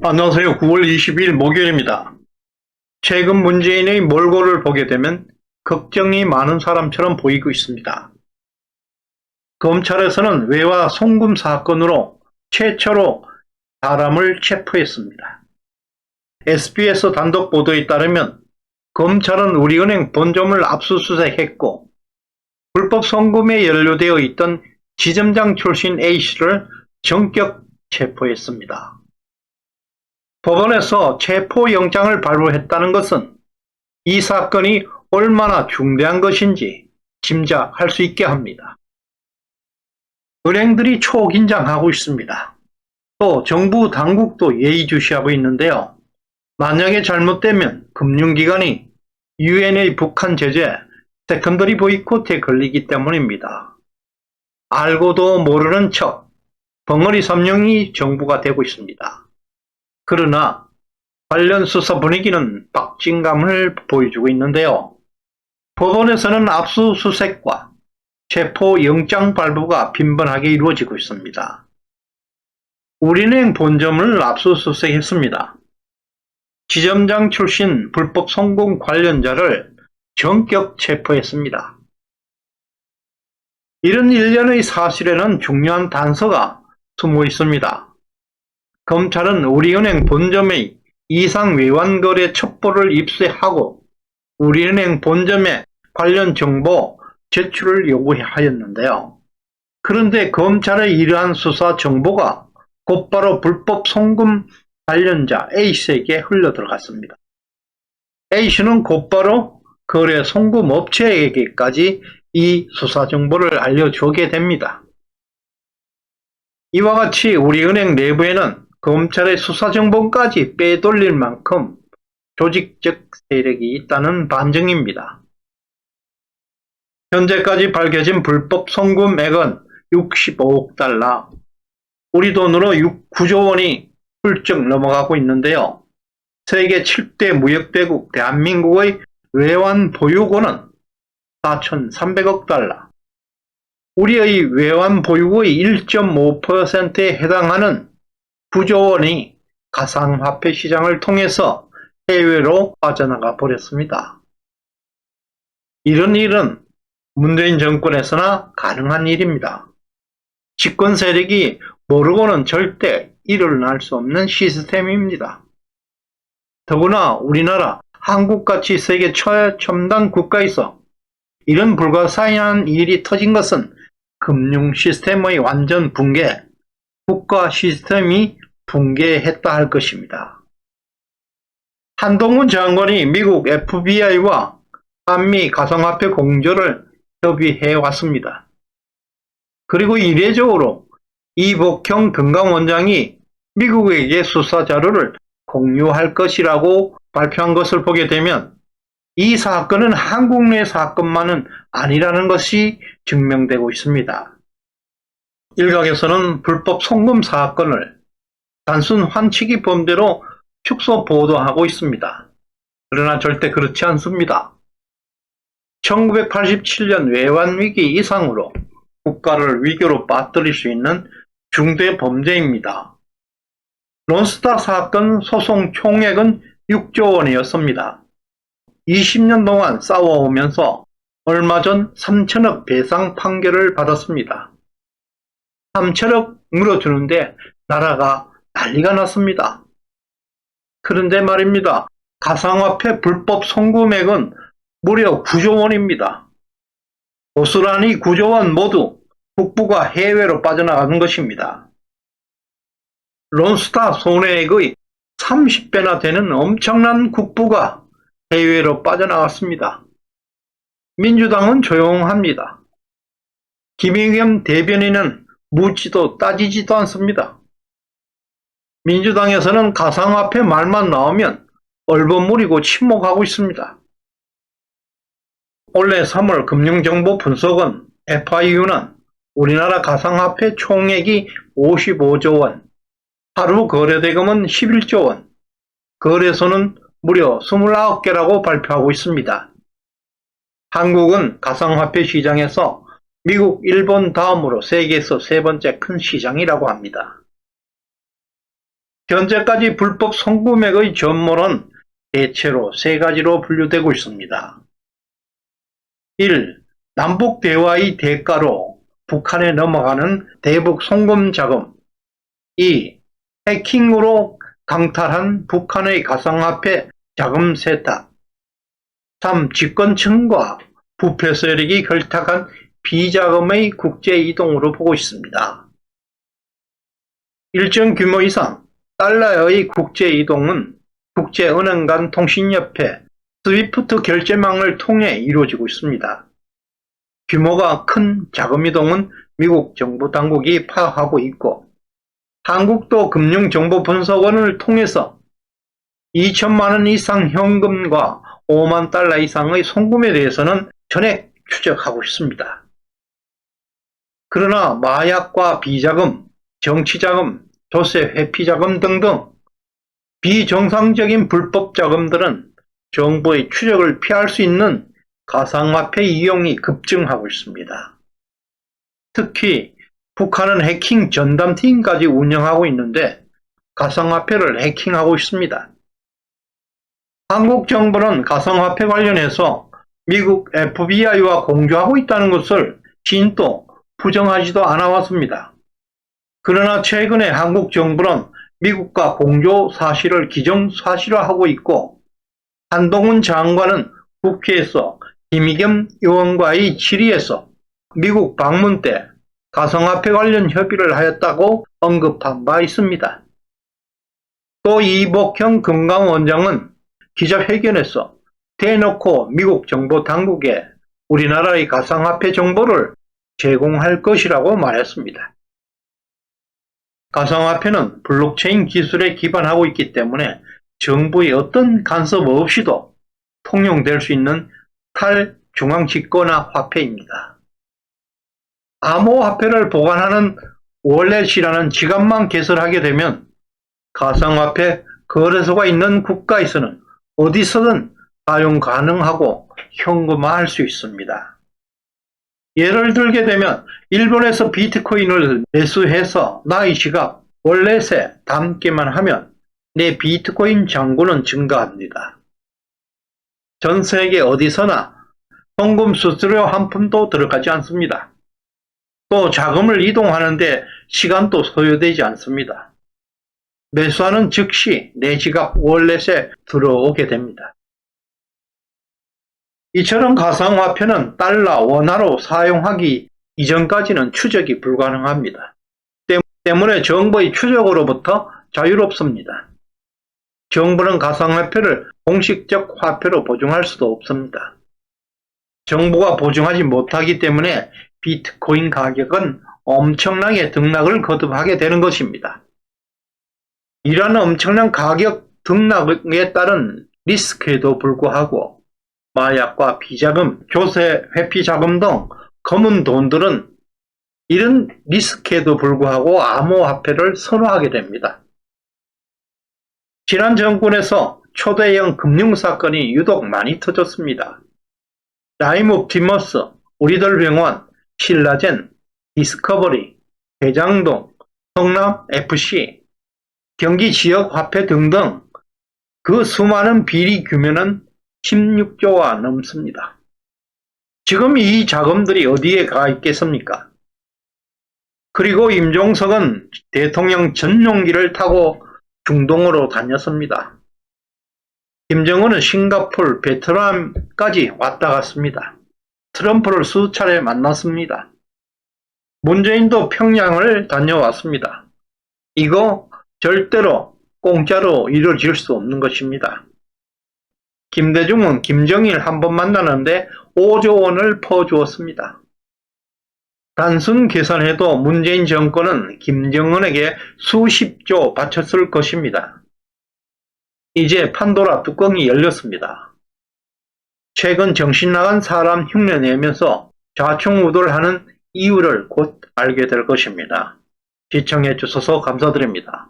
안녕하세요. 9월 20일 목요일입니다. 최근 문재인의 몰골을 보게 되면 걱정이 많은 사람처럼 보이고 있습니다. 검찰에서는 외화 송금 사건으로 최초로 사람을 체포했습니다. SBS 단독 보도에 따르면 검찰은 우리은행 본점을 압수수색했고 불법 송금에 연루되어 있던 지점장 출신 A씨를 전격 체포했습니다. 법원에서 체포영장을 발부했다는 것은 이 사건이 얼마나 중대한 것인지 짐작할 수 있게 합니다. 은행들이 초긴장하고 있습니다. 또 정부 당국도 예의주시하고 있는데요. 만약에 잘못되면 금융기관이 유엔의 북한 제재, 세컨더리 보이콧에 걸리기 때문입니다. 알고도 모르는 척 벙어리 삼룡이 정부가 되고 있습니다. 그러나 관련 수사 분위기는 박진감을 보여주고 있는데요. 법원에서는 압수수색과 체포영장 발부가 빈번하게 이루어지고 있습니다. 우리은행 본점을 압수수색했습니다. 지점장 출신 불법 송금 관련자를 전격 체포했습니다. 이런 일련의 사실에는 중요한 단서가 숨어 있습니다. 검찰은 우리은행 본점의 이상 외환거래 첩보를 입수하고 우리은행 본점의 관련 정보 제출을 요구하였는데요. 그런데 검찰의 이러한 수사 정보가 곧바로 불법 송금 관련자 A씨에게 흘러들어갔습니다. A씨는 곧바로 거래 송금 업체에게까지 이 수사 정보를 알려주게 됩니다. 이와 같이 우리은행 내부에는 검찰의 수사 정보까지 빼돌릴 만큼 조직적 세력이 있다는 반증입니다. 현재까지 밝혀진 불법 송금액은 65억 달러, 우리 돈으로 9조 원이 훌쩍 넘어가고 있는데요. 세계 7대 무역대국 대한민국의 외환 보유고는 4,300억 달러, 우리의 외환 보유고의 1.5%에 해당하는 9조 원이 가상화폐 시장을 통해서 해외로 빠져나가 버렸습니다. 이런 일은 문재인 정권에서나 가능한 일입니다. 집권 세력이 모르고는 절대 일어날 수 없는 시스템입니다. 더구나 우리나라 한국같이 세계 최첨단 국가에서 이런 불가사의한 일이 터진 것은 금융 시스템의 완전 붕괴, 국가 시스템이 붕괴했다 할 것입니다. 한동훈 장관이 미국 FBI와 한미 가상화폐 공조를 협의해 왔습니다. 그리고 이례적으로 이복형 금감원장이 미국에게 수사 자료를 공유할 것이라고 발표한 것을 보게 되면 이 사건은 한국 내 사건만은 아니라는 것이 증명되고 있습니다. 일각에서는 불법 송금 사건을 단순 환치기 범죄로 축소 보도하고 있습니다. 그러나 절대 그렇지 않습니다. 1987년 외환위기 이상으로 국가를 위기로 빠뜨릴 수 있는 중대 범죄입니다. 론스타 사건 소송 총액은 6조 원이었습니다. 20년 동안 싸워오면서 얼마 전 3천억 배상 판결을 받았습니다. 3천억 물어주는데 나라가 난리가 났습니다. 그런데 말입니다. 가상화폐 불법 송금액은 무려 9조 원입니다. 고스란히 9조 원 모두 국부가 해외로 빠져나가는 것입니다. 론스타 손해액의 30배나 되는 엄청난 국부가 해외로 빠져나갔습니다. 민주당은 조용합니다. 김의겸 대변인은 묻지도 따지지도 않습니다. 민주당에서는 가상화폐 말만 나오면 얼버무리고 침묵하고 있습니다. 올해 3월 금융정보분석원 FIU는 우리나라 가상화폐 총액이 55조 원, 하루 거래대금은 11조 원, 거래소는 무려 29개라고 발표하고 있습니다. 한국은 가상화폐 시장에서 미국, 일본 다음으로 세계에서 세 번째 큰 시장이라고 합니다. 현재까지 불법 송금액의 전모는 대체로 세 가지로 분류되고 있습니다. 1. 남북대화의 대가로 북한에 넘어가는 대북 송금 자금. 2. 해킹으로 강탈한 북한의 가상화폐 자금 세탁. 3. 집권층과 부패 세력이 결탁한 비자금의 국제이동으로 보고 있습니다. 일정 규모 이상 달러의 국제이동은 국제은행 간 통신협회 스위프트 결제망을 통해 이루어지고 있습니다. 규모가 큰 자금이동은 미국 정부 당국이 파악하고 있고 한국도 금융정보분석원을 통해서 2천만 원 이상 현금과 5만 달러 이상의 송금에 대해서는 전액 추적하고 있습니다. 그러나 마약과 비자금, 정치자금, 조세 회피자금 등등 비정상적인 불법 자금들은 정부의 추적을 피할 수 있는 가상화폐 이용이 급증하고 있습니다. 특히 북한은 해킹 전담팀까지 운영하고 있는데 가상화폐를 해킹하고 있습니다. 한국 정부는 가상화폐 관련해서 미국 FBI와 공조하고 있다는 것을 진도 부정하지도 않아 왔습니다. 그러나 최근에 한국 정부는 미국과 공조 사실을 기정사실화하고 있고 한동훈 장관은 국회에서 김의겸 의원과의 질의에서 미국 방문 때 가상화폐 관련 협의를 하였다고 언급한 바 있습니다. 또 이복형 금강원장은 기자회견에서 대놓고 미국 정보 당국에 우리나라의 가상화폐 정보를 제공할 것이라고 말했습니다. 가상화폐는 블록체인 기술에 기반하고 있기 때문에 정부의 어떤 간섭 없이도 통용될 수 있는 탈중앙집권화 화폐입니다. 암호화폐를 보관하는 월렛이라는 지갑만 개설하게 되면 가상화폐 거래소가 있는 국가에서는 어디서든 사용 가능하고 현금화할 수 있습니다. 예를 들게 되면 일본에서 비트코인을 매수해서 나의 지갑, 월렛에 담기만 하면 내 비트코인 잔고는 증가합니다. 전 세계 어디서나 송금 수수료 한 푼도 들어가지 않습니다. 또 자금을 이동하는데 시간도 소요되지 않습니다. 매수하는 즉시 내 지갑 월렛에 들어오게 됩니다. 이처럼 가상화폐는 달러, 원화로 사용하기 이전까지는 추적이 불가능합니다. 때문에 정부의 추적으로부터 자유롭습니다. 정부는 가상화폐를 공식적 화폐로 보증할 수도 없습니다. 정부가 보증하지 못하기 때문에 비트코인 가격은 엄청나게 등락을 거듭하게 되는 것입니다. 이러한 엄청난 가격 등락에 따른 리스크에도 불구하고 마약과 비자금, 조세 회피 자금 등 검은 돈들은 이런 리스크에도 불구하고 암호화폐를 선호하게 됩니다. 지난 정권에서 초대형 금융사건이 유독 많이 터졌습니다. 라임옵티머스, 우리들 병원, 신라젠, 디스커버리, 대장동, 성남FC, 경기지역화폐 등등 그 수많은 비리 규모는 16조가 넘습니다. 지금 이 자금들이 어디에 가 있겠습니까? 그리고 임종석은 대통령 전용기를 타고 중동으로 다녔습니다. 김정은은 싱가포르, 베트남까지 왔다 갔습니다. 트럼프를 수차례 만났습니다. 문재인도 평양을 다녀왔습니다. 이거 절대로 공짜로 이루어질 수 없는 것입니다. 김대중은 김정일 한 번 만나는데 5조 원을 퍼주었습니다. 단순 계산해도 문재인 정권은 김정은에게 수십조 바쳤을 것입니다. 이제 판도라 뚜껑이 열렸습니다. 최근 정신나간 사람 흉내내면서 좌충우돌하는 이유를 곧 알게 될 것입니다. 시청해 주셔서 감사드립니다.